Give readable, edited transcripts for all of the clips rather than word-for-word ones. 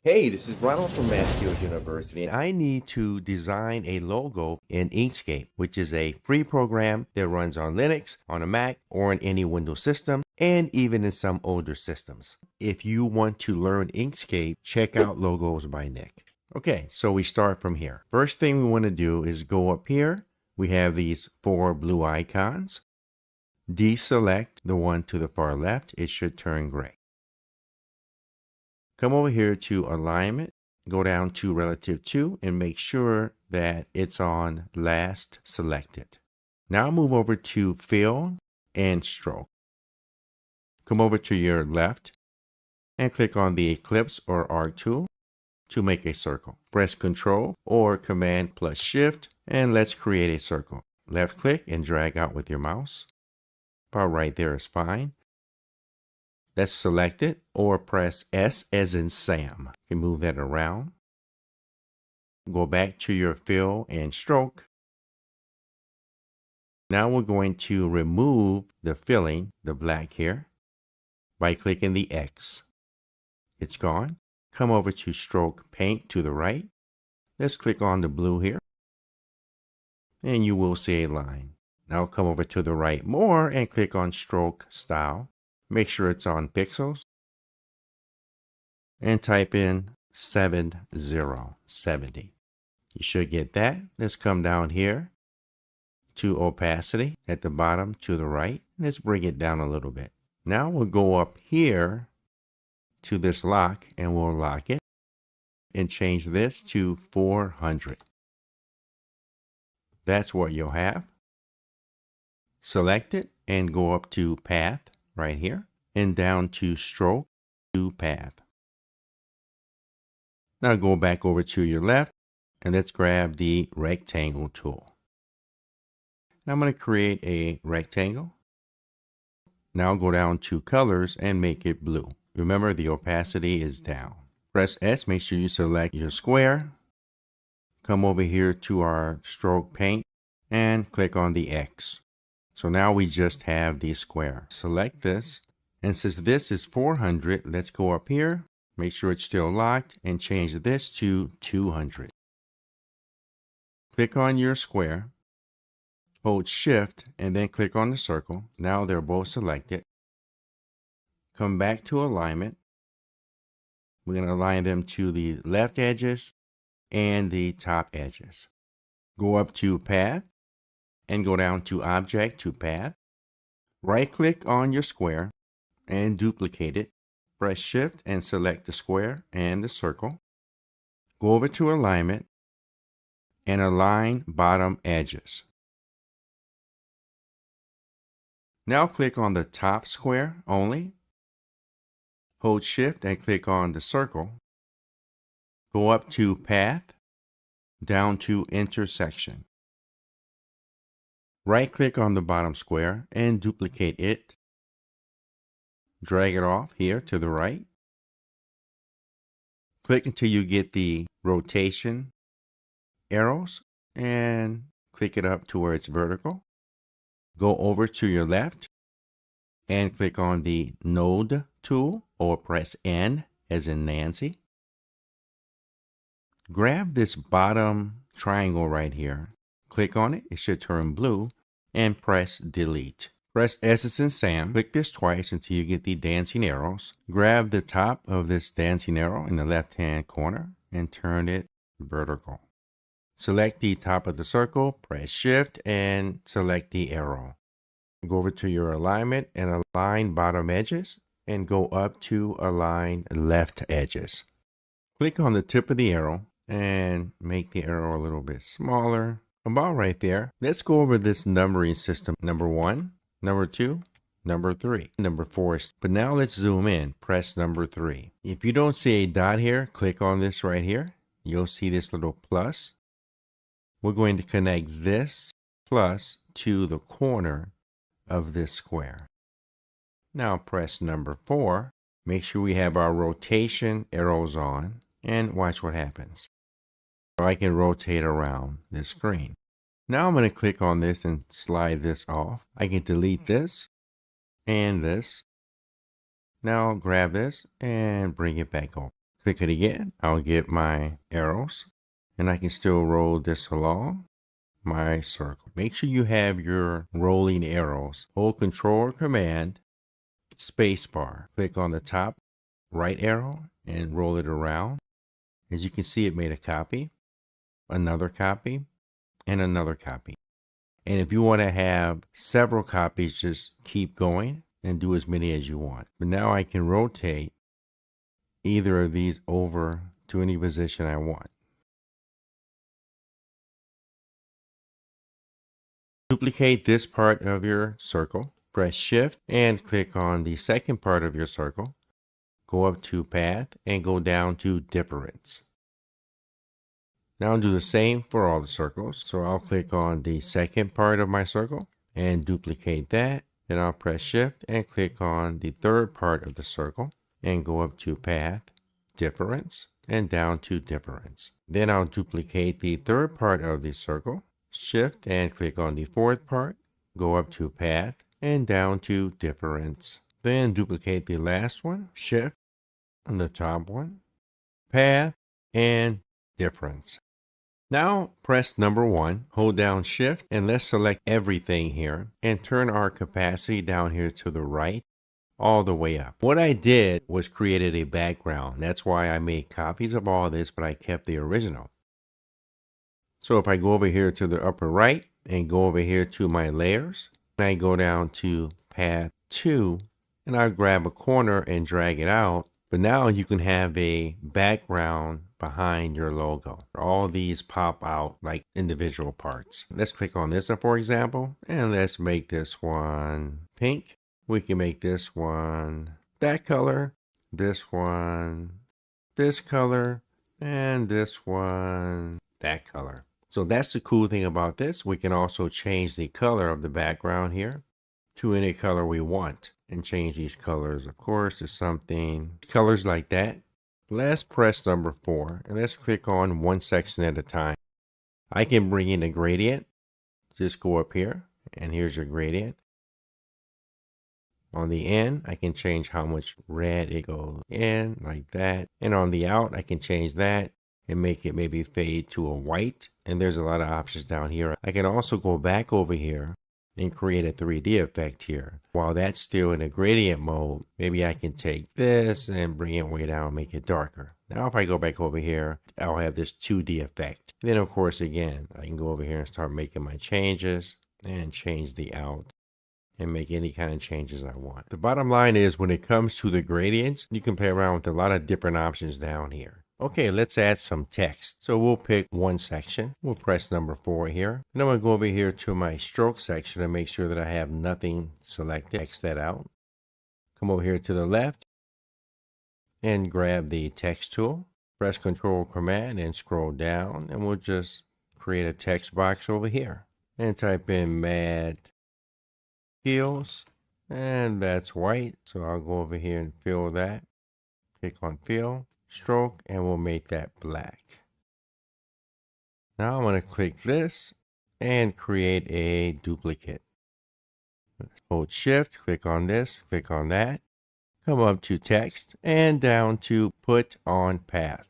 Hey, this is Ronald from Mass University. I need to design a logo in Inkscape, which is a free program that runs on Linux, on a Mac, or on any Windows system, and even in some older systems. If you want to learn Inkscape, check out Logos by Nick. Okay, so we start from here. First thing we want to do is go up here. We have these 4 blue icons. Deselect the one to the far left. It should turn gray. Come over here to alignment, go down to relative to, and make sure that it's on last selected. Now move over to fill and stroke. Come over to your left and click on the ellipse or arc tool to make a circle. Press Ctrl or Command plus Shift and let's create a circle. Left click and drag out with your mouse. About right there is fine. Let's select it or press S as in Sam. You can move that around. Go back to your fill and stroke. Now we're going to remove the filling, the black here, by clicking the X. It's gone. Come over to stroke paint to the right. Let's click on the blue here. And you will see a line. Now come over to the right more and click on stroke style. Make sure it's on pixels and type in 7070. You should get that. Let's come down here to opacity at the bottom to the right. Let's bring it down a little bit. Now we'll go up here to this lock and we'll lock it and change this to 400. That's what you'll have. Select it and go up to path right here and down to stroke to path. Now go back over to your left and let's grab the rectangle tool. Now I'm going to create a rectangle. Now go down to colors and make it blue. Remember the opacity is down. Press S, make sure you select your square. Come over here to our stroke paint and click on the X. So now we just have the square. Select this. And since this is 400, let's go up here. Make sure it's still locked and change this to 200. Click on your square. Hold Shift and then click on the circle. Now they're both selected. Come back to alignment. We're going to align them to the left edges and the top edges. Go up to Path and go down to Object to Path. Right click on your square and duplicate it. Press Shift and select the square and the circle. Go over to Alignment and align bottom edges. Now click on the top square only. Hold Shift and click on the circle. Go up to Path, down to Intersection. Right-click on the bottom square and duplicate it. Drag it off here to the right. Click until you get the rotation arrows and click it up to where it's vertical. Go over to your left and click on the Node tool or press N as in Nancy. Grab this bottom triangle right here. Click on it. It should turn blue. And press Delete. Press S as in Sam. Click this twice until you get the dancing arrows. Grab the top of this dancing arrow in the left-hand corner and turn it vertical. Select the top of the circle, press Shift, and select the arrow. Go over to your alignment and align bottom edges and go up to align left edges. Click on the tip of the arrow and make the arrow a little bit smaller. About right there. Let's go over this numbering system. Number 1, number 2, number 3, number 4. But now let's zoom in. Press number 3. If you don't see a dot here, click on this right here. You'll see this little plus. We're going to connect this plus to the corner of this square. Now press number 4. Make sure we have our rotation arrows on and watch what happens. I can rotate around this screen. Now I'm going to click on this and slide this off. I can delete this and this. Now grab this and bring it back over. Click it again. I'll get my arrows and I can still roll this along my circle. Make sure you have your rolling arrows. Hold Control or Command, space bar. Click on the top right arrow and roll it around. As you can see, it made a copy, another copy, and another copy. And if you want to have several copies, just keep going and do as many as you want. But now I can rotate either of these over to any position I want. Duplicate this part of your circle. Press Shift and click on the second part of your circle. Go up to Path and go down to Difference. Now I'll do the same for all the circles. So I'll click on the second part of my circle and duplicate that. Then I'll press Shift and click on the third part of the circle and go up to Path, Difference, and down to Difference. Then I'll duplicate the third part of the circle. Shift and click on the fourth part, go up to Path and down to Difference. Then duplicate the last one, Shift on the top one, Path, and Difference. Now press number 1, hold down Shift, and let's select everything here and turn our opacity down here to the right all the way up. What I did was created a background. That's why I made copies of all this, but I kept the original. So if I go over here to the upper right and go over here to my layers, and I go down to Path 2, and I grab a corner and drag it out. But now you can have a background behind your logo. All these pop out like individual parts. Let's click on this one, for example, and let's make this one pink. We can make this one that color, this one this color, and this one that color. So that's the cool thing about this. We can also change the color of the background here to any color we want and change these colors, of course, to something colors like that. Let's press number 4 and let's click on one section at a time. I can bring in a gradient. Just go up here and here's your gradient. On the end, I can change how much red it goes in like that. And on the out, I can change that and make it maybe fade to a white. And there's a lot of options down here. I can also go back over here and create a 3D effect here. While that's still in a gradient mode, maybe I can take this and bring it way down, make it darker. Now if I go back over here, I'll have this 2D effect. Then of course, again, I can go over here and start making my changes and change the out and make any kind of changes I want. The bottom line is when it comes to the gradients, you can play around with a lot of different options down here. Okay, let's add some text. So we'll pick one section. We'll press number 4 here. And I'm going to go over here to my stroke section and make sure that I have nothing selected. X that out. Come over here to the left and grab the text tool. Press Control Command and scroll down. And we'll just create a text box over here. And type in Mad Skills. And that's white. So I'll go over here and fill that. Click on Fill. Stroke, and we'll make that black. Now I'm going to click this and create a duplicate. Hold Shift, click on this, click on that, come up to text and down to put on path.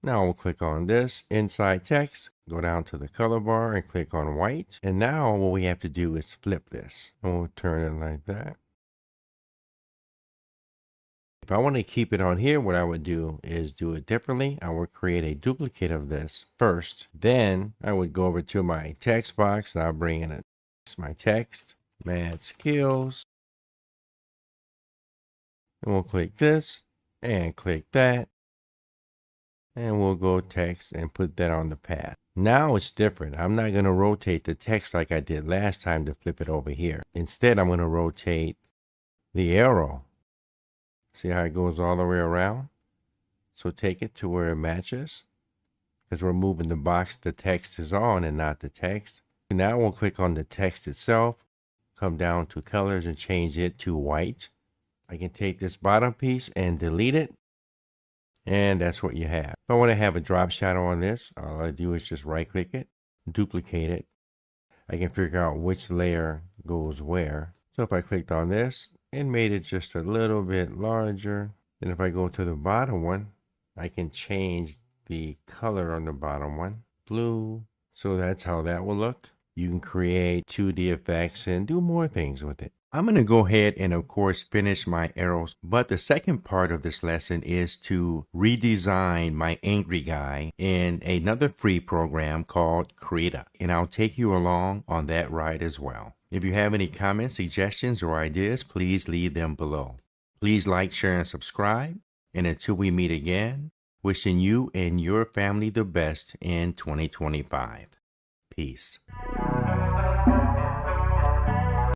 Now we'll click on this inside text, go down to the color bar and click on white. And now what we have to do is flip this, and we'll turn it like that. If I want to keep it on here, what I would do is do it differently. I would create a duplicate of this first. Then I would go over to my text box and I'll bring in my text, Mad Skills. And we'll click this and click that. And we'll go text and put that on the path. Now it's different. I'm not going to rotate the text like I did last time to flip it over here. Instead, I'm going to rotate the arrow. See how it goes all the way around? So take it to where it matches, because we're moving the box the text is on and not the text. Now we'll click on the text itself, come down to colors and change it to white. I can take this bottom piece and delete it. And that's what you have. If I want to have a drop shadow on this, all I do is just right click it, duplicate it. I can figure out which layer goes where. So if I clicked on this, and made it just a little bit larger, And if I go to the bottom one, I can change the color on the bottom one, blue. So that's how that will look. You can create 2D effects and do more things with it. I'm going to go ahead and of course finish my arrows, but the second part of this lesson is to redesign my angry guy in another free program called Krita, and I'll take you along on that ride as well. If you have any comments, suggestions, or ideas, please leave them below. Please like, share, and subscribe, and until we meet again, wishing you and your family the best in 2025. Peace.